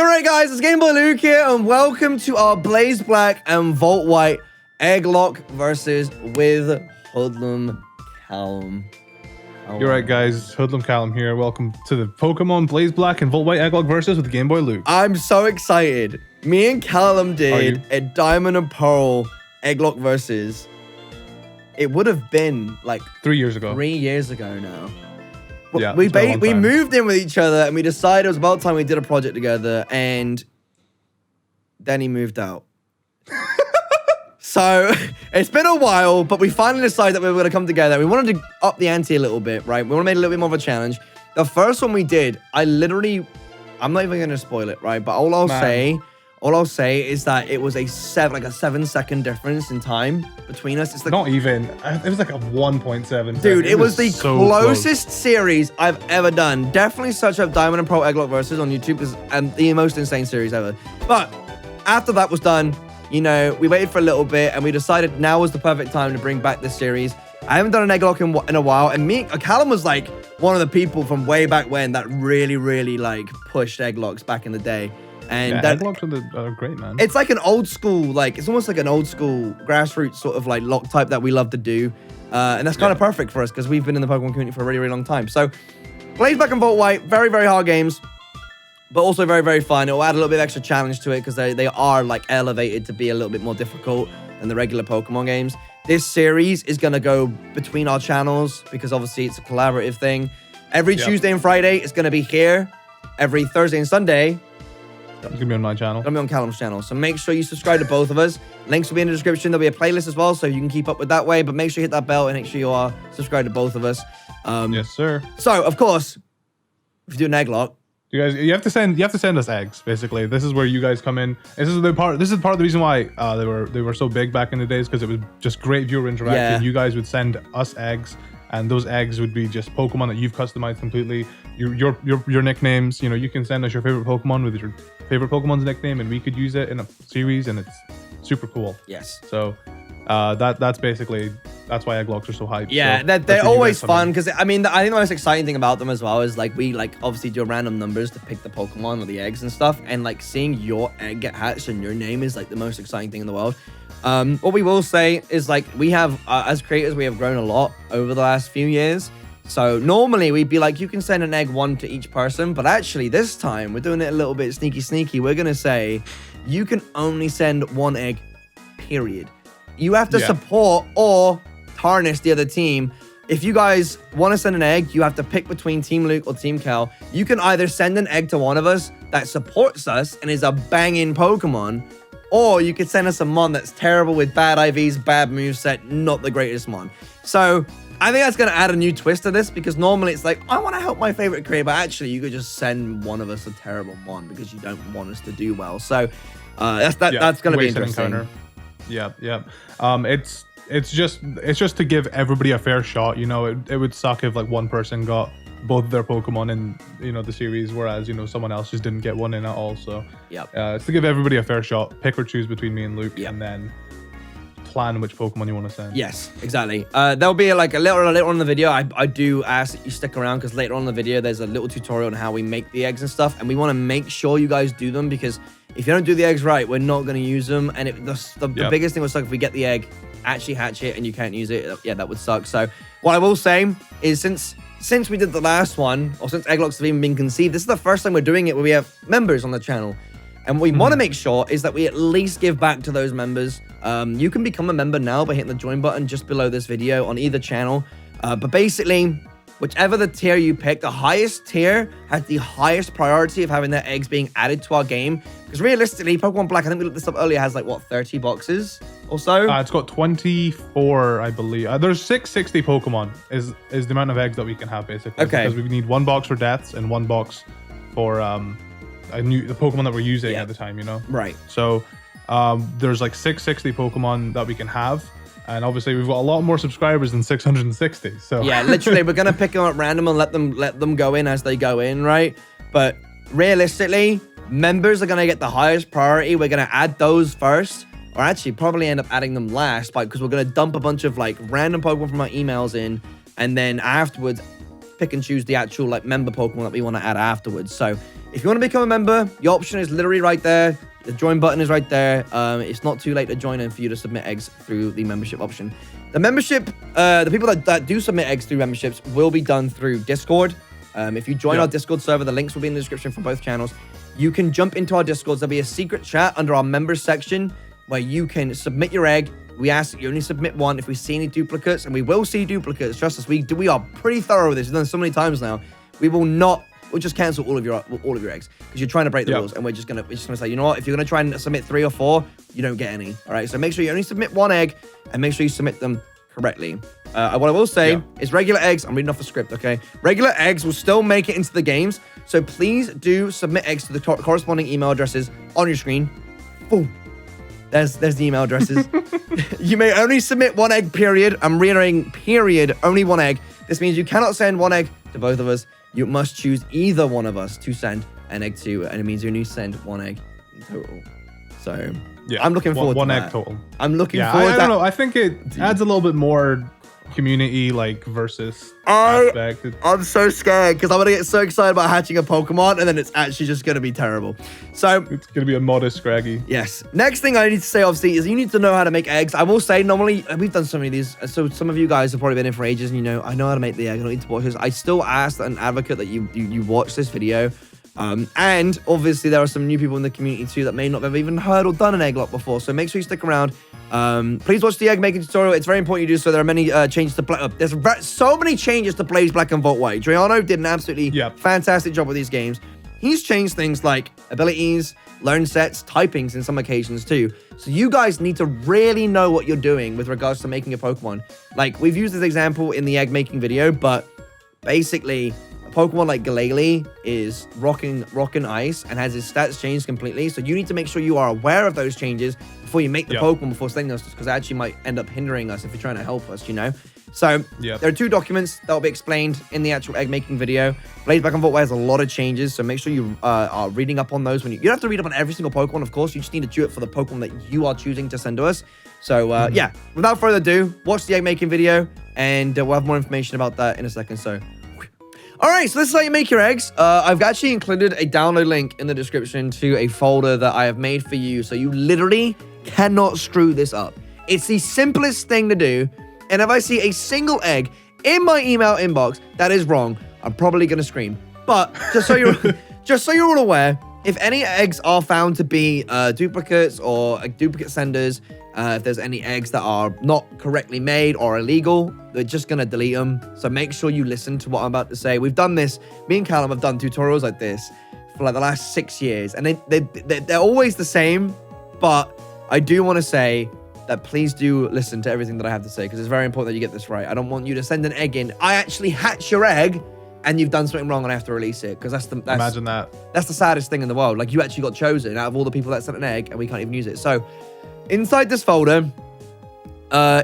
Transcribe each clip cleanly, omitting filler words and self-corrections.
You're right, guys. It's eggboyluke here, and welcome to our Blaze Black and Volt White Egglocke versus with Hoodlum Callum. You're right, guys. Hoodlum Callum here. Welcome to the Pokemon Blaze Black and Volt White Egglocke versus with eggboyluke. I'm so excited. Me and Callum did a Diamond and Pearl Egglocke versus. It would have been like 3 years ago. 3 years ago now. Yeah, we moved in with each other and we decided it was about time we did a project together, and then he moved out. So it's been a while, but we finally decided that we were going to come together. We wanted to up the ante a little bit, right? We want to make it a little bit more of a challenge. The first one we did, I'm not even going to spoil it, right? But all I'll say is that it was a 7-second difference in time between us. It's like, not even. It was like a 1.7. Dude, it was the closest series I've ever done. Definitely search up Diamond and Pearl Egglocke versus on YouTube because the most insane series ever. But after that was done, you know, we waited for a little bit and we decided now was the perfect time to bring back this series. I haven't done an Egglocke in a while, and Callum was like one of the people from way back when that really like pushed Egglocks back in the day. And yeah, Egglocke are great, man. It's like an old school, like it's almost like an old school grassroots sort of like lock type that we love to do, and that's kind of perfect for us because we've been in the Pokemon community for a really long time. So, Blaze Black and Volt White, very hard games, but also very fun. It will add a little bit of extra challenge to it because they are like elevated to be a little bit more difficult than the regular Pokemon games. This series is gonna go between our channels because obviously it's a collaborative thing. Every Tuesday and Friday it's gonna be here. Every Thursday and Sunday. It's going to be on my channel. It's going to be on Callum's channel. So make sure you subscribe to both of us. Links will be in the description. There'll be a playlist as well, so you can keep up with that way. But make sure you hit that bell and make sure you are subscribed to both of us. Yes, sir. So, of course, if you do an Egglocke, you have to send us eggs, basically. This is where you guys come in. This is part of the reason why they were so big back in the days, because it was just great viewer interaction. Yeah. You guys would send us eggs, and those eggs would be just Pokemon that you've customized completely. Your nicknames, you know, you can send us your favorite Pokemon with your favorite Pokemon's nickname, and we could use it in a series, and it's super cool. Yes. So that's why Egglocks are so hyped. Yeah, so they're always fun because I think the most exciting thing about them as well is like we obviously do random numbers to pick the Pokemon or the eggs and stuff, and like seeing your egg get hatched and your name is like the most exciting thing in the world. What we will say is like we have as creators we have grown a lot over the last few years. So normally we'd be like, you can send an egg one to each person, but actually this time we're doing it a little bit sneaky. We're going to say you can only send one egg, period. You have to support or tarnish the other team. If you guys want to send an egg, you have to pick between Team Luke or Team Cal. You can either send an egg to one of us that supports us and is a banging Pokemon, or you could send us a Mon that's terrible with bad IVs, bad moveset, not the greatest Mon. So I think that's going to add a new twist to this, because normally it's like, I want to help my favorite creator, but actually you could just send one of us a terrible Mon because you don't want us to do well. So that's going to be interesting. Yeah. It's just to give everybody a fair shot. You know, it would suck if like one person got both their Pokemon in, you know, the series, whereas, you know, someone else just didn't get one in at all. So it's to give everybody a fair shot. Pick or choose between me and Luke, and then plan which Pokemon you want to send. Yes, exactly. There'll be like later on in the video, I do ask that you stick around, because later on in the video there's a little tutorial on how we make the eggs and stuff, and we want to make sure you guys do them, because if you don't do the eggs right, we're not going to use them. And the biggest thing would suck if we get the egg, actually hatch it, and you can't use it. Yeah, that would suck. So what I will say is since we did the last one, or since Egglocks have even been conceived, this is the first time we're doing it where we have members on the channel. And what we want to make sure is that we at least give back to those members. You can become a member now by hitting the join button just below this video on either channel. But basically, whichever the tier you pick, the highest tier has the highest priority of having their eggs being added to our game. Because realistically, Pokemon Black, I think we looked this up earlier, has like, what, 30 boxes or so? It's got 24, I believe. There's 660 Pokemon is the amount of eggs that we can have, basically. Okay. Because we need one box for deaths and one box for the Pokemon that we're using at the time, you know? Right. So there's like 660 Pokemon that we can have, and obviously we've got a lot more subscribers than 660. So yeah, literally we're gonna pick them up random and let them go in as they go in, right? But realistically, members are gonna get the highest priority. We're gonna add those first, or actually probably end up adding them last, because we're gonna dump a bunch of like random Pokemon from our emails in, and then afterwards pick and choose the actual like member Pokemon that we want to add afterwards. So If you want to become a member, the option is literally right there. The join button is right there. It's not too late to join and for you to submit eggs through the membership option. The membership, the people that do submit eggs through memberships will be done through Discord. If you join our Discord server, the links will be in the description for both channels. You can jump into our Discords. There'll be a secret chat under our members section where you can submit your egg. We ask that you only submit one. If we see any duplicates, and we will see duplicates, trust us, we are pretty thorough with this. We've done it so many times now. We'll just cancel all of your eggs because you're trying to break the rules, and we're just gonna say, you know what? If you're gonna try and submit 3 or 4, you don't get any. All right. So make sure you only submit 1 egg, and make sure you submit them correctly. What I will say is regular eggs. I'm reading off the script. Okay. Regular eggs will still make it into the games, so please do submit eggs to the corresponding email addresses on your screen. Boom. There's the email addresses. You may only submit 1 egg. Period. I'm reiterating. Period. Only 1 egg. This means you cannot send 1 egg to both of us. You must choose either one of us to send an egg to, and it means you only send 1 egg in total. So, I'm looking forward to that. 1 egg total. I'm looking forward to that. I don't know. I think it adds a little bit more community, like, versus aspect. I'm so scared because I'm going to get so excited about hatching a Pokemon, and then it's actually just going to be terrible. So, it's going to be a modest Scraggy. Yes. Next thing I need to say, obviously, is you need to know how to make eggs. I will say, normally, we've done so many of these, so some of you guys have probably been in for ages, and I know how to make the egg. I don't need to watch this. I still ask an advocate that you watch this video. And obviously there are some new people in the community too that may not have even heard or done an Egglocke before, so make sure you stick around. Please watch the egg making tutorial. It's very important you do so. There are many changes to there's so many changes to Blaze Black and Volt White. Driano did an absolutely fantastic job with these games. He's changed things like abilities, learn sets, typings in some occasions too. So you guys need to really know what you're doing with regards to making a Pokemon. Like, we've used this example in the egg making video, but basically Pokemon like Glalie is rocking ice and has his stats changed completely. So you need to make sure you are aware of those changes before you make the Pokemon, before sending us, because it actually might end up hindering us if you're trying to help us, So there are 2 documents that will be explained in the actual egg making video. Blaze Black and Volt White has a lot of changes, so make sure you are reading up on those. You don't have to read up on every single Pokemon, of course. You just need to do it for the Pokemon that you are choosing to send to us. So without further ado, watch the egg making video, and we'll have more information about that in a second. So. All right, so this is how you make your eggs. I've actually included a download link in the description to a folder that I have made for you, so you literally cannot screw this up. It's the simplest thing to do, and if I see a single egg in my email inbox that is wrong, I'm probably going to scream. But just so you're all aware, if any eggs are found to be duplicates or duplicate senders, if there's any eggs that are not correctly made or illegal, they're just going to delete them. So make sure you listen to what I'm about to say. We've done this. Me and Callum have done tutorials like this for like the last 6 years. And they're always the same. But I do want to say that please do listen to everything that I have to say, because it's very important that you get this right. I don't want you to send an egg in. I actually hatch your egg and you've done something wrong and I have to release it, because imagine that. That's the saddest thing in the world. Like, you actually got chosen out of all the people that sent an egg and we can't even use it. So inside this folder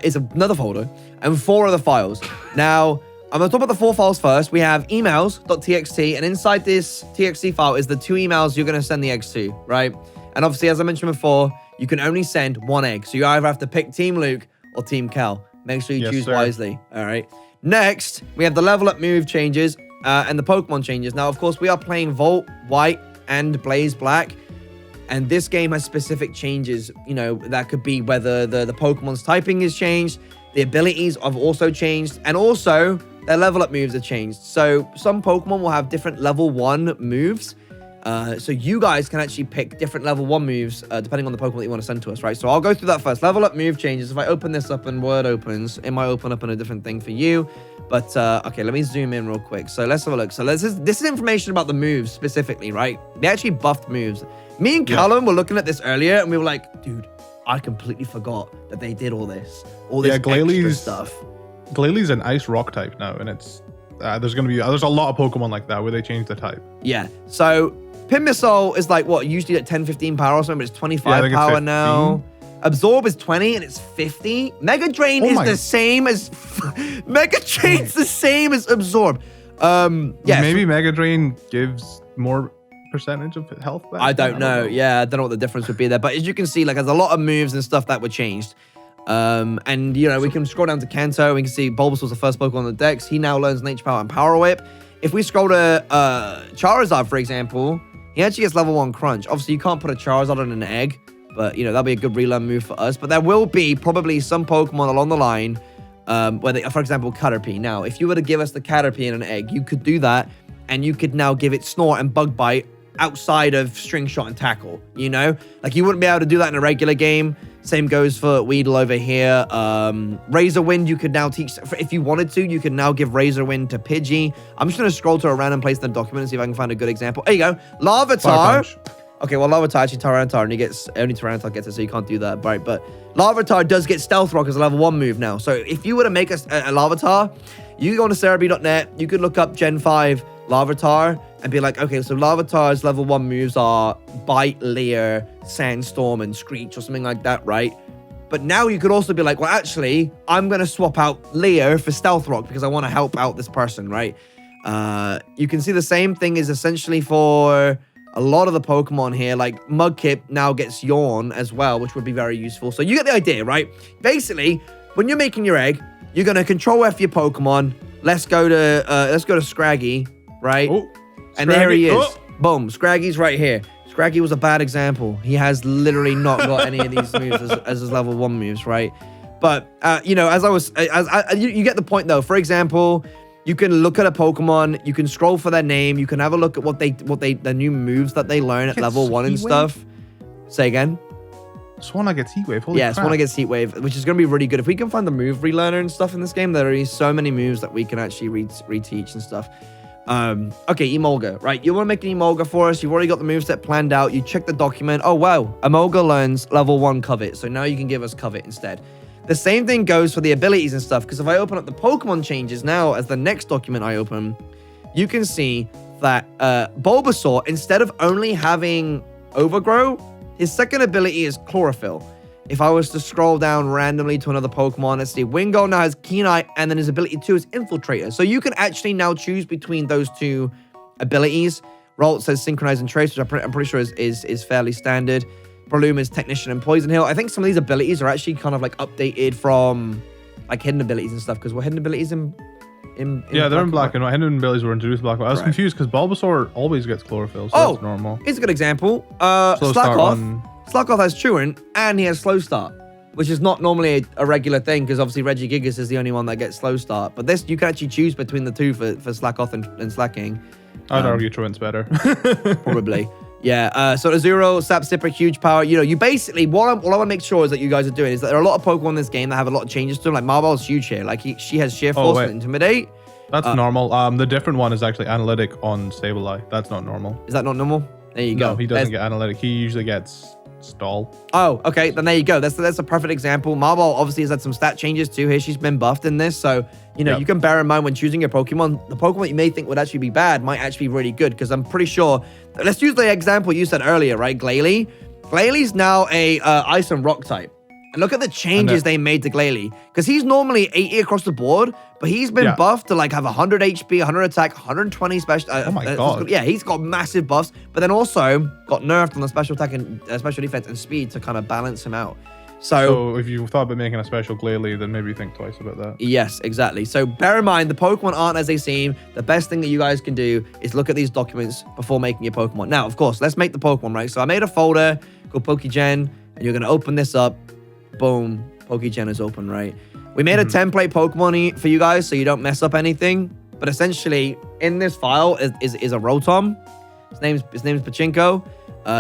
is another folder and 4 other files. Now, I'm going to talk about the 4 files first. We have emails.txt, and inside this txt file is the 2 emails you're going to send the eggs to, right? And obviously, as I mentioned before, you can only send 1 egg. So you either have to pick Team Luke or Team Cal. Make sure you choose wisely, all right? Next, we have the level up move changes and the Pokemon changes. Now, of course, we are playing Volt White and Blaze Black. And this game has specific changes, that could be whether the Pokemon's typing is changed, the abilities have also changed, and also their level up moves are changed. So some Pokemon will have different level 1 moves. So you guys can actually pick different level 1 moves depending on the Pokemon that you want to send to us, right? So I'll go through that first. Level up move changes. If I open this up and Word opens, it might open up in a different thing for you. But, okay, let me zoom in real quick. So let's have a look. So this is information about the moves specifically, right? They actually buffed moves. Me and Callum were looking at this earlier, and we were like, dude, I completely forgot that they did all this extra stuff. Glalie an ice rock type now, and it's there's a lot of Pokemon like that where they change the type. Yeah. So Pin Missile is like what, usually at 10-15 power or something, but it's 25 power now. Absorb is 20 and it's 50. Mega Drain is the same as Mega Drain's the same as Absorb. Maybe Mega Drain gives more percentage of health back? I don't know. Yeah, I don't know what the difference would be there. But as you can see, like, there's a lot of moves and stuff that were changed. And, we can scroll down to Kanto. We can see Bulbasaur's the first Pokemon on the Dex. He now learns Nature Power and Power Whip. If we scroll to Charizard, for example, he actually gets level 1 crunch. Obviously, you can't put a Charizard on an egg, but, you know, that'll be a good relearn move for us. But there will be probably some Pokemon along the line where they, for example, Caterpie. Now, if you were to give us the Caterpie in an egg, you could do that, and you could now give it Snort and Bug Bite outside of String Shot and Tackle, you know? Like, you wouldn't be able to do that in a regular game. Same goes for Weedle over here. Razor Wind, you could now teach, if you wanted to, you could now give Razor Wind to Pidgey. I'm just going to scroll to a random place in the document and see if I can find a good example. There you go. Larvitar. Okay, well, Larvitar actually Tyranitar, and he gets, only Tyranitar gets it, so you can't do that, right? But Larvitar does get Stealth Rock as a level 1 move now. So if you were to make a Larvitar, you go on to Cerebi.net, you could look up Gen 5 Larvitar and be like, okay, so Larvitar's level 1 moves are Bite, Leer, Sandstorm, and Screech or something like that, right? But now you could also be like, well, actually, I'm going to swap out Leer for Stealth Rock because I want to help out this person, right? You can see the same thing is essentially for a lot of the Pokemon here. Like Mudkip now gets Yawn as well, which would be very useful. So you get the idea, right? Basically, when you're making your egg, you're going to control F your Pokemon. Let's go to Scraggy, right? Oh, and there he is. Oh. Boom. Scraggy's right here. Scraggy was a bad example. He has literally not got any of these moves as his level 1 moves, right? But, you know, you get the point, though. For example, you can look at a Pokemon, you can scroll for their name, you can have a look at the new moves that they learn at level 1 and stuff. Say again? Swanna gets Heat Wave. Holy crap. Swanna gets Heat Wave, which is going to be really good. If we can find the move relearner and stuff in this game, there are so many moves that we can actually reteach and stuff. Okay, Emolga, right? You want to make an Emolga for us. You've already got the moveset planned out. You check the document. Oh, wow. Emolga learns level 1 Covet. So now you can give us Covet instead. The same thing goes for the abilities and stuff, because if I open up the Pokemon changes now as the next document I open, you can see that Bulbasaur, instead of only having Overgrow, his second ability is Chlorophyll. If I was to scroll down randomly to another Pokemon, let's see, Wingull now has Keen Eye, and then his ability 2 is Infiltrator. So you can actually now choose between those two abilities. Rolt says Synchronize and Trace, which I'm pretty sure is fairly standard. Breloom is Technician and Poison Heal. I think some of these abilities are actually kind of like updated from like hidden abilities and stuff, because we're hidden abilities in yeah, they're in black and white. Hidden abilities were introduced in black and white. I was confused because Bulbasaur always gets Chlorophyll, so that's normal. Here's a good example. Slackoth has Truant, and he has Slow Start, which is not normally a regular thing, because obviously Regigigas is the only one that gets Slow Start. But this, you can actually choose between the two for Slackoth and Slacking. I'd argue Truant's better. Probably. Yeah, so Azuro, Sap Sipper, huge power. You know, you basically, what I want to make sure is that you guys are doing is that there are a lot of Pokemon in this game that have a lot of changes to them. Like Marvel's huge here. Like she has Sheer Force and Intimidate. That's normal. The different one is actually Analytic on Sableye. That's not normal. Is that not normal? There you go. No, he doesn't get Analytic. He usually gets Stall. Oh, okay. Then there you go. That's a perfect example. Marvel obviously has had some stat changes too here. She's been buffed in this. So, you know, you can bear in mind when choosing your Pokemon, the Pokemon you may think would actually be bad might actually be really good, because I'm pretty sure. Let's use the example you said earlier, right? Glalie. Glalie's now a Ice and Rock type. And look at the changes they made to Glalie, because he's normally 80 across the board, but he's been buffed to like have 100 HP, 100 attack, 120 special. Oh my god! Yeah, he's got massive buffs, but then also got nerfed on the special attack and special defense and speed to kind of balance him out. So if you thought about making a special Glalie, then maybe think twice about that. Yes, exactly. So bear in mind, the Pokemon aren't as they seem. The best thing that you guys can do is look at these documents before making your Pokemon. Now, of course, let's make the Pokemon, right? So I made a folder called PokeGen, and you're going to open this up. Boom, PokeGen is open, right? We made a template Pokemon for you guys so you don't mess up anything. But essentially, in this file is a Rotom. His name's Pachinko.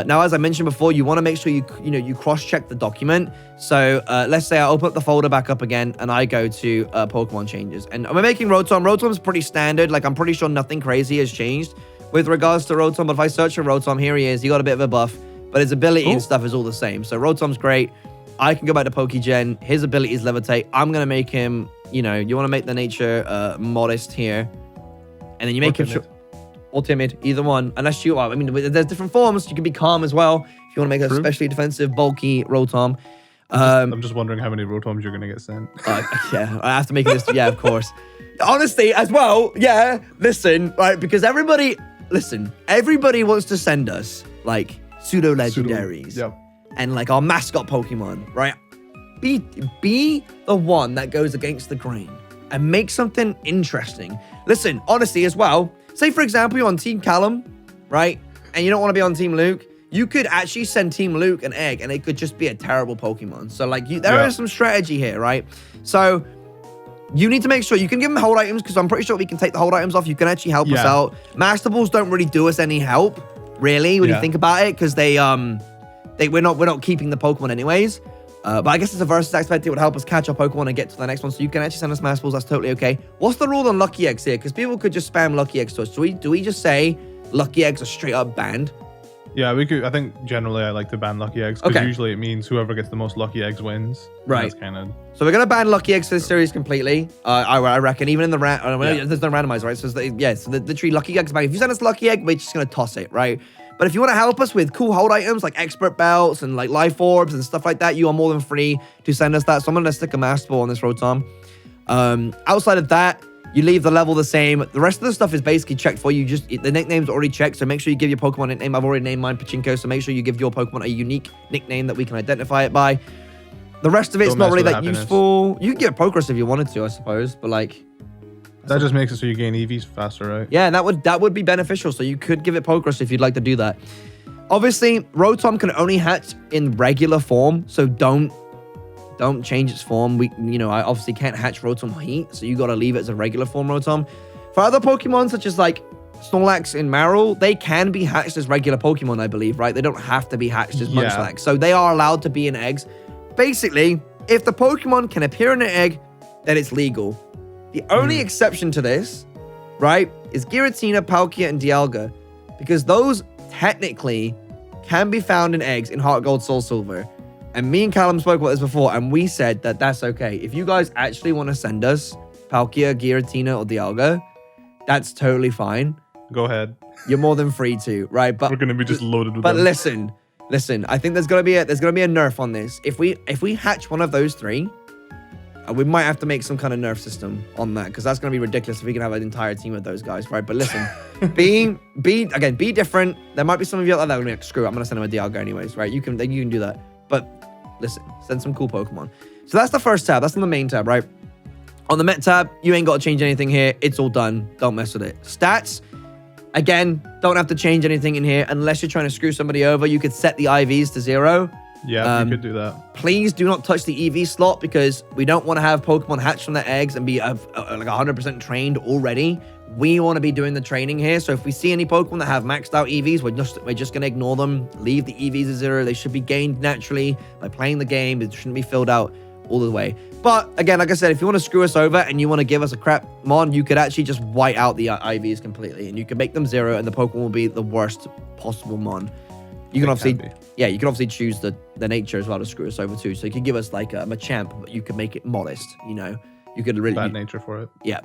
Now, as I mentioned before, you want to make sure you cross-check the document. So let's say I open up the folder back up again, and I go to Pokemon changes. And we're making Rotom. Rotom's pretty standard. Like, I'm pretty sure nothing crazy has changed with regards to Rotom. But if I search for Rotom, here he is. He got a bit of a buff, but his ability and stuff is all the same. So Rotom's great. I can go back to PokeGen. His ability is Levitate. I'm going to make him, you want to make the nature modest here. And then you make him... Or timid, either one. Unless you are, I mean, there's different forms. You can be calm as well if you want to make a especially defensive, bulky Rotom. I'm just wondering how many Rotoms you're going to get sent. Yeah, I have to make this. Yeah, of course. Honestly, as well, yeah, listen, right, because everybody wants to send us, like, pseudo-legendaries. Yep. And, like, our mascot Pokemon, right? Be the one that goes against the grain and make something interesting. Listen, honestly, as well, say, for example, you're on Team Callum, right? and you don't want to be on Team Luke, you could actually send Team Luke an egg, and it could just be a terrible Pokemon. So, like, there is some strategy here, right? So, you need to make sure you can give them hold items, because I'm pretty sure we can take the hold items off. You can actually help us out. Master Balls don't really do us any help, really, when you think about it, because we're not keeping the Pokemon anyways. But I guess it's a versus aspect. It would help us catch our Pokemon and get to the next one. So you can actually send us Master Balls. That's totally okay. What's the rule on Lucky Eggs here? Because people could just spam Lucky Eggs to us. Do we just say Lucky Eggs are straight up banned? Yeah, we could. I think generally I like to ban Lucky Eggs, because usually it means whoever gets the most Lucky Eggs wins. Right. That's kind of. So we're gonna ban Lucky Eggs for this series completely. I reckon, even in the there's no randomizer, right? So literally Lucky Eggs ban. If you send us Lucky Egg, we're just gonna toss it, right? But if you want to help us with cool hold items like expert belts and like life orbs and stuff like that, you are more than free to send us that. So I'm gonna stick a Master Ball on this Rotom. Outside of that, you leave the level the same. The rest of the stuff is basically checked for you. The nickname's already checked, so make sure you give your Pokemon a nickname. I've already named mine Pachinko, so make sure you give your Pokemon a unique nickname that we can identify it by. The rest of it's not really that useful. You can give it Progress if you wanted to, I suppose, but like... That just makes it so you gain EVs faster, right? Yeah, that would be beneficial, so you could give it Progress if you'd like to do that. Obviously, Rotom can only hatch in regular form, so don't change its form. I obviously can't hatch Rotom Heat, so you got to leave it as a regular form Rotom. For other Pokemon, such as like Snorlax and Marill, they can be hatched as regular Pokemon, I believe, right? They don't have to be hatched as Munchlax. So they are allowed to be in eggs. Basically, if the Pokemon can appear in an egg, then it's legal. The only exception to this, right, is Giratina, Palkia, and Dialga, because those technically can be found in eggs in Heart Gold, Soul Silver. And me and Callum spoke about this before, and we said that that's okay. If you guys actually want to send us Palkia, Giratina, or Dialga, that's totally fine. Go ahead. You're more than free to, right? But we're gonna be just loaded with them. But listen. I think there's gonna be a nerf on this. If we hatch one of those three, we might have to make some kind of nerf system on that, because that's going to be ridiculous if we can have an entire team of those guys, right? But listen, be different. There might be some of you out there that are going to be like, screw it, I'm going to send them a Dialga anyways, right? You can do that. But listen, send some cool Pokemon. So that's the first tab. That's on the main tab, right? On the Met tab, you ain't got to change anything here. It's all done. Don't mess with it. Stats, again, don't have to change anything in here unless you're trying to screw somebody over. You could set the IVs to 0. Yeah, you could do that. Please do not touch the EV slot, because we don't want to have Pokemon hatch from their eggs and be like 100% trained already. We want to be doing the training here. So if we see any Pokemon that have maxed out EVs, we're just going to ignore them. Leave the EVs at 0. They should be gained naturally by playing the game. It shouldn't be filled out all the way. But again, like I said, if you want to screw us over and you want to give us a crap mon, you could actually just white out the IVs completely, and you can make them 0, and the Pokemon will be the worst possible mon. You can obviously choose the nature as well to screw us over too. So you could give us like a Machamp, but you could make it modest, You could really... Bad nature for it. Yeah.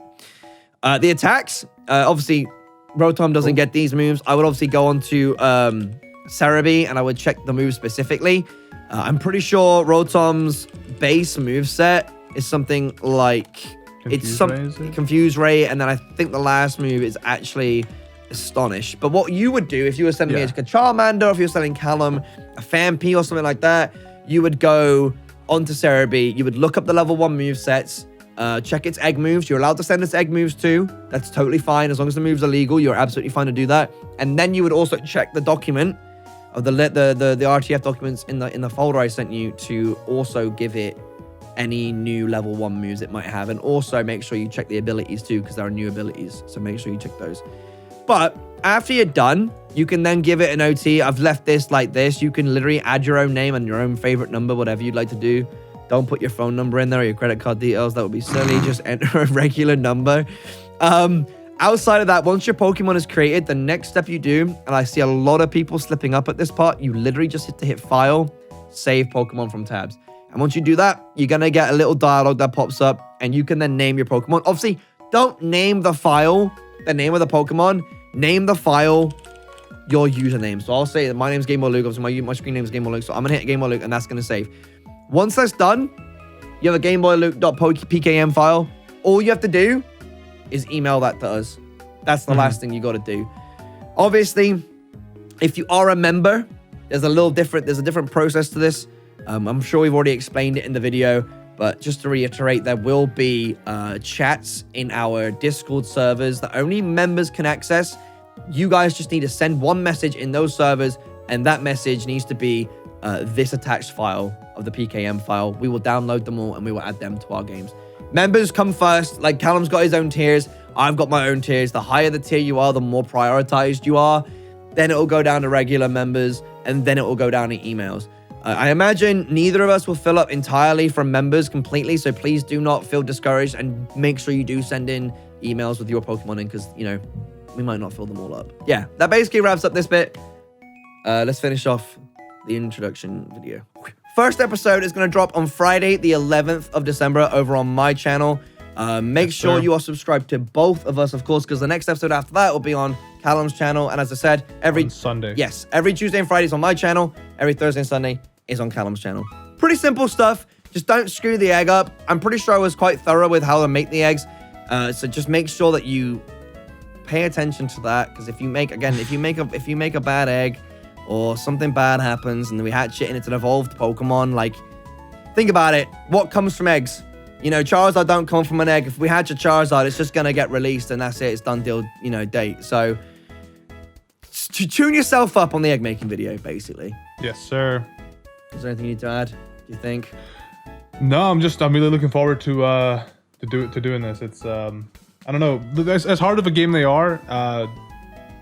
The attacks, obviously, Rotom doesn't get these moves. I would obviously go on to Cerebi, and I would check the moves specifically. I'm pretty sure Rotom's base moveset is something like... Confuse Ray, and then I think the last move is actually... Astonish. But what you would do if you were sending me a Charmander, or if you were sending Callum a Phanpy or something like that, you would go onto Cerebi, you would look up the level 1 movesets, check its egg moves. You're allowed to send us egg moves too. That's totally fine. As long as the moves are legal, you're absolutely fine to do that. And then you would also check the document of the RTF documents in the folder I sent you, to also give it any new level 1 moves it might have. And also make sure you check the abilities too, because there are new abilities. So make sure you check those. But after you're done, you can then give it an OT. I've left this like this. You can literally add your own name and your own favorite number, whatever you'd like to do. Don't put your phone number in there or your credit card details. That would be silly. Just enter a regular number. Outside of that, once your Pokemon is created, the next step you do, and I see a lot of people slipping up at this part, you literally just hit File, Save Pokemon from tabs. And once you do that, you're going to get a little dialogue that pops up, and you can then name your Pokemon. Obviously, don't name the file the name of the Pokemon. Name the file your username. So I'll say that my name's eggboyluke. Obviously, my screen name is eggboyluke. So I'm going to hit eggboyluke, and that's going to save. Once that's done, you have a eggboyluke.pkm file. All you have to do is email that to us. That's the last thing you got to do. Obviously, if you are a member, there's a different process to this. I'm sure we've already explained it in the video, but just to reiterate, there will be chats in our Discord servers that only members can access. You guys just need to send one message in those servers, and that message needs to be this attached file of the PKM file. We will download them all and we will add them to our games. Members come first. Like Callum's got his own tiers. I've got my own tiers. The higher the tier you are, the more prioritized you are. Then it will go down to regular members, and then it will go down to emails. I imagine neither of us will fill up entirely from members completely, so please do not feel discouraged, and make sure you do send in emails with your Pokemon in, because, you know, we might not fill them all up. Yeah, that basically wraps up this bit. Let's finish off the introduction video. First episode is going to drop on Friday, the 11th of December, over on my channel. Make sure you are subscribed to both of us, of course, because the next episode after that will be on Callum's channel. And as I said, every Sunday. Yes, every Tuesday and Friday is on my channel. Every Thursday and Sunday is on Callum's channel. Pretty simple stuff. Just don't screw the egg up. I'm pretty sure I was quite thorough with how to make the eggs. So just make sure that you pay attention to that, because if you make a bad egg, or something bad happens and we hatch it and it's an evolved Pokemon, like, think about it. What comes from eggs? You know, Charizard don't come from an egg. If we hatch a Charizard, it's just going to get released and that's it. It's done deal, you know, date. So, tune yourself up on the egg making video, basically. Yes, sir. Is there anything you need to add, do you think? No, I'm really looking forward to doing this. It's, I don't know, as hard of a game they are,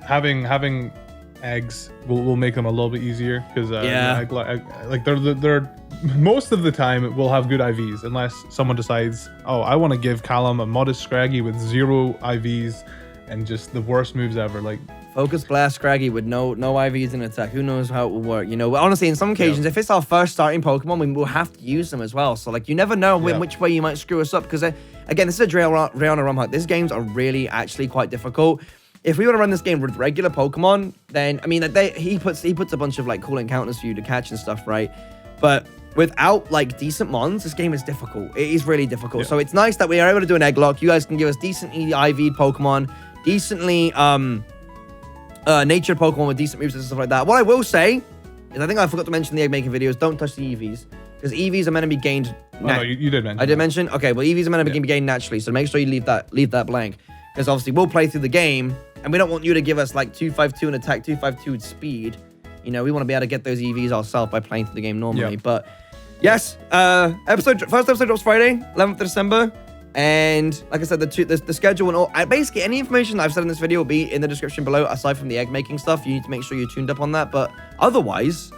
having eggs will make them a little bit easier, because like they're most of the time will have good IVs, unless someone decides, oh, I want to give Callum a modest Scraggy with 0 IVs and just the worst moves ever, like Focus Blast Scraggy with no IVs in attack. Who knows how it will work? You know, honestly, in some occasions, if it's our first starting Pokemon, we will have to use them as well. So, like, you never know which way you might screw us up, because again, this is a Draylana Rumhawk. These games are really actually quite difficult. If we want to run this game with regular Pokemon, then, I mean, he puts a bunch of, like, cool encounters for you to catch and stuff, right? But without, like, decent mons, this game is difficult. It is really difficult. Yeah. So it's nice that we are able to do an Egglocke. You guys can give us decently IV'd Pokemon, decently natured Pokemon with decent moves and stuff like that. What I will say is, I think I forgot to mention the egg making videos. Don't touch the EVs, because EVs are meant to be gained. No, you did mention. I did mention. Okay, well, EVs are meant to be gained naturally, so make sure you leave that blank, because obviously we'll play through the game, and we don't want you to give us like 252 in attack, 252 in speed. You know, we want to be able to get those EVs ourselves by playing through the game normally. But yes, first episode drops Friday, 11th of December. And like I said, the schedule and all, basically any information that I've said in this video will be in the description below, aside from the egg making stuff. You need to make sure you're tuned up on that. But otherwise,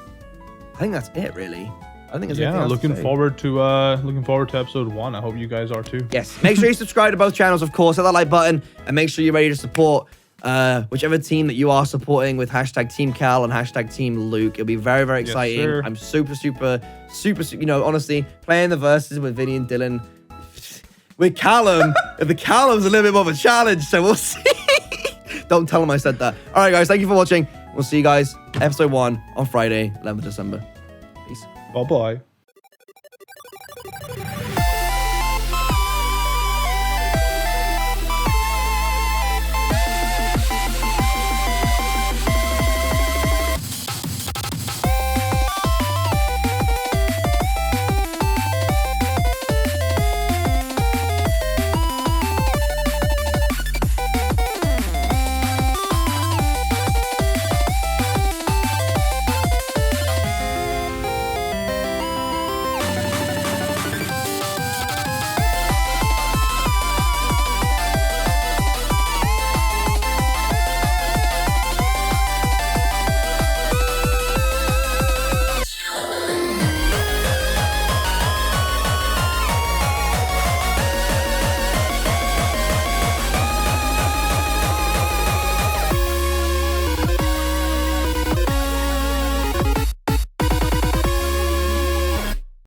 I think that's it, really. I think it's looking forward to episode 1. I hope you guys are too. Yes, make sure you subscribe to both channels, of course. Hit that like button, and make sure you're ready to support whichever team that you are supporting with hashtag Team Cal and hashtag Team Luke. It'll be very, very exciting. Yes, I'm super, you know, honestly, playing the verses with Vinny and Dylan. With Callum, the Callum's a little bit more of a challenge, so we'll see. Don't tell him I said that. All right, guys, thank you for watching. We'll see you guys episode 1 on Friday, 11th of December. Peace. Bye-bye.